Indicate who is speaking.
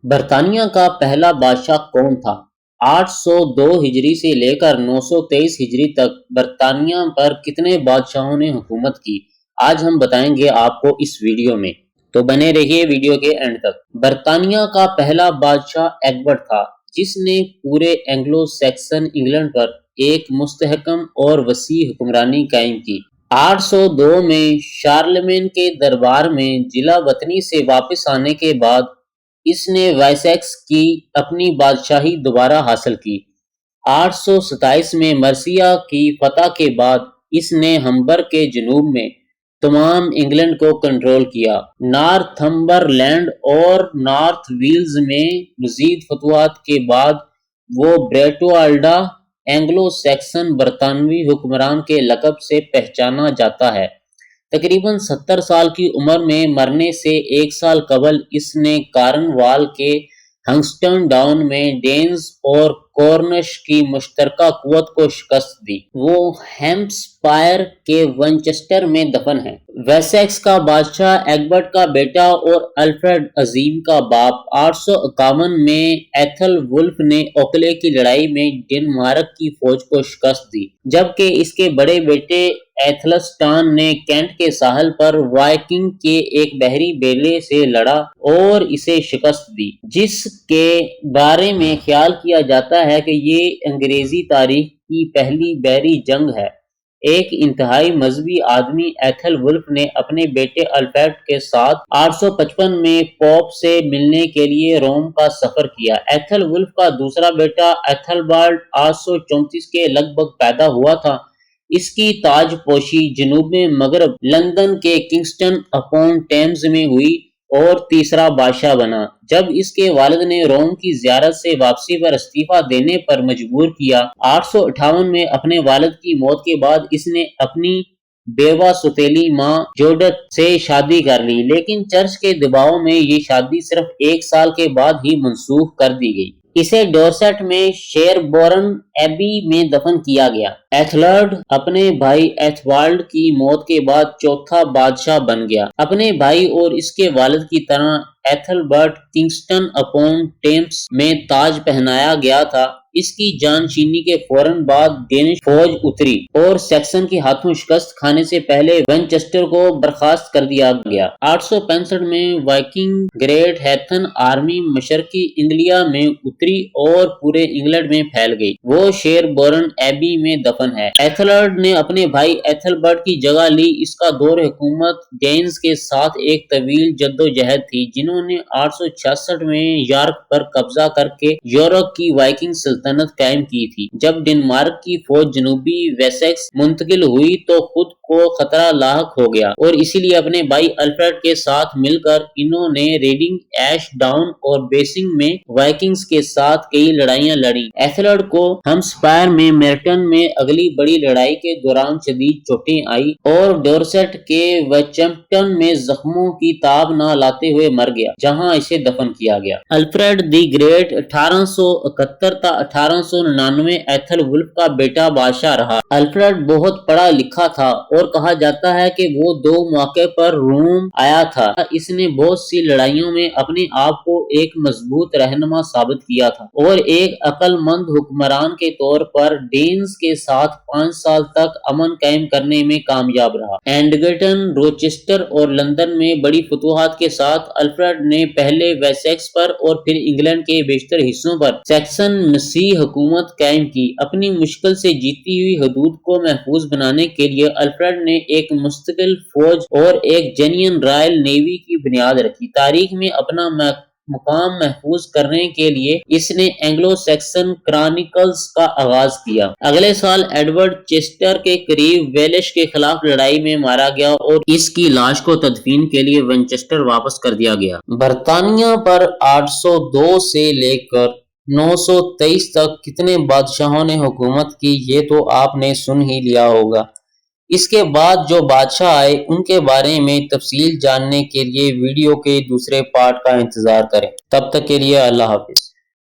Speaker 1: برطانیہ کا پہلا بادشاہ کون تھا؟ 802 ہجری سے لے کر 923 ہجری تک برطانیہ پر کتنے بادشاہوں نے حکومت کی؟ آج ہم بتائیں گے آپ کو اس ویڈیو میں، تو بنے رہیے ویڈیو کے اینڈ تک۔ برطانیہ کا پہلا بادشاہ ایکبرٹ تھا، جس نے پورے اینگلو سیکسن انگلینڈ پر ایک مستحکم اور وسیع حکمرانی قائم کی۔ 802 میں شارلمین کے دربار میں جلا وطنی سے واپس آنے کے بعد اس نے ویسیکس کی اپنی بادشاہی دوبارہ حاصل کی۔ 827 میں مرسیا کی فتح کے بعد اس نے ہمبر کے جنوب میں تمام انگلینڈ کو کنٹرول کیا۔ نارتھمبرلینڈ اور نارتھ ویلز میں مزید فتوحات کے بعد وہ بریٹوالڈا اینگلو سیکسن برطانوی حکمران کے لقب سے پہچانا جاتا ہے۔ تقریباً 70 سال کی عمر میں مرنے سے ایک سال قبل اس نے کارن وال کے ہنگسٹن ڈاؤن میں ڈینز اور کورنش کی مشترکہ قوت کو شکست دی۔ وہ ہیمپشائر کے ونچسٹر میں دفن ہے۔ ویسیکس کا بادشاہ ایکبرٹ کا بیٹا اور الفریڈ عظیم کا باپ۔ 851 میں ایتھل ولف نے اوکلے کی لڑائی میں ڈنمارک کی فوج کو شکست دی، جبکہ اس کے بڑے بیٹے ایتھلسٹان نے کینٹ کے ساحل پر وائکنگ کے ایک بحری بیڑے سے لڑا اور اسے شکست دی، جس کے بارے میں خیال کیا جاتا ہے کہ یہ انگریزی تاریخ کی پہلی بحری جنگ ہے۔ ایک انتہائی مذہبی آدمی ایتھل ولف نے اپنے بیٹے الفریڈ کے ساتھ 855 میں پوپ سے ملنے کے لیے روم کا سفر کیا۔ ایتھل ولف کا دوسرا بیٹا ایتھلبالڈ 834 کے لگ بھگ پیدا ہوا تھا۔ اس کی تاج پوشی جنوب مغرب لندن کے کنگسٹن اپون ٹیمز میں ہوئی اور تیسرا بادشاہ بنا۔ جب اس کے والد نے روم کی زیارت سے واپسی پر استعفیٰ دینے پر مجبور کیا، 858 میں اپنے والد کی موت کے بعد اس نے اپنی بیوہ سوتیلی ماں جوڈتھ سے شادی کر لی، لیکن چرچ کے دباؤ میں یہ شادی صرف ایک سال کے بعد ہی منسوخ کر دی گئی۔ اسے ڈورسٹ میں شیربورن ایبی میں دفن کیا گیا۔ ایتھلرڈ اپنے بھائی ایتھوالڈ کی موت کے بعد چوتھا بادشاہ بن گیا۔ اپنے بھائی اور اس کے والد کی طرح ایتھلبرٹ کنگسٹن اپون ٹیمز میں تاج پہنایا گیا تھا۔ اس کی جانشینی کے فوراً بعد ڈینش فوج اتری اور سیکسن کے ہاتھوں شکست کھانے سے پہلے ونچسٹر کو برخاست کر دیا گیا۔ 865 میں وائکنگ گریٹ ہیتھن آرمی مشرقی انگلیا میں اتری اور پورے انگلینڈ میں پھیل گئی۔ وہ شیربورن ایبی میں دفن ہے۔ ایتھلرڈ نے اپنے بھائی ایتھلبرٹ کی جگہ لی۔ اس کا دور حکومت ڈینز کے ساتھ ایک طویل جدوجہد تھی، جنہوں نے 866 میں یارک پر قبضہ کر کے یورک کی وائکنگ سلطنت قائم کی تھی۔ جب ڈنمارک کی فوج جنوبی ویسیکس منتقل ہوئی تو خود کو خطرہ لاحق ہو گیا اور اسی لیے اپنے بھائی الفریڈ کے ساتھ مل کر انہوں نے ریڈنگ، ایش ڈاؤن اور بیسنگ میں وائکنگز کے ساتھ کئی لڑائیاں لڑیں۔ ایتھلرڈ کو ہیمپشائر میں میرٹن میں اگلی بڑی لڑائی کے دوران شدید چوٹیں آئیں اور ڈورسٹ کے وچمپٹن میں زخموں کی تاب نہ لاتے ہوئے مر گیا، جہاں اسے دفن کیا گیا۔ الفریڈ دی گریٹ 1871 تا 1899 ایتھل ولف کا بیٹا بادشاہ رہا۔ الفریڈ بہت پڑھا لکھا تھا اور کہا جاتا ہے کہ وہ 2 مواقع پر روم آیا تھا۔ اس نے بہت سی لڑائیوں میں اپنے آپ کو ایک مضبوط رہنما ثابت کیا تھا اور ایک عقل مند حکمران کے طور پر ڈینز کے ساتھ 5 سال تک امن قائم کرنے میں کامیاب رہا۔ ایڈنگٹن، روچسٹر اور لندن میں بڑی فتوحات کے ساتھ الفریڈ نے پہلے ویسیکس پر اور پھر انگلینڈ کے بیشتر حصوں پر سیکسن مسیحی حکومت قائم کی۔ اپنی مشکل سے جیتی ہوئی حدود کو محفوظ بنانے کے لیے الفریڈ نے ایک مستقل فوج اور ایک جینین رائل نیوی کی بنیاد رکھی۔ تاریخ میں اپنا مقام محفوظ کرنے کے لیے اس نے اینگلو سیکسن کرانیکلز کا آغاز کیا۔ اگلے سال ایڈورڈ چیسٹر کے قریب ویلش کے خلاف لڑائی میں مارا گیا اور اس کی لاش کو تدفین کے لیے ونچسٹر واپس کر دیا گیا۔ برطانیہ پر 802 سے لے کر 923 تک کتنے بادشاہوں نے حکومت کی، یہ تو آپ نے سن ہی لیا ہوگا۔ اس کے بعد جو بادشاہ آئے ان کے بارے میں تفصیل جاننے کے لیے ویڈیو کے دوسرے پارٹ کا انتظار کریں۔ تب تک کے لیے اللہ حافظ۔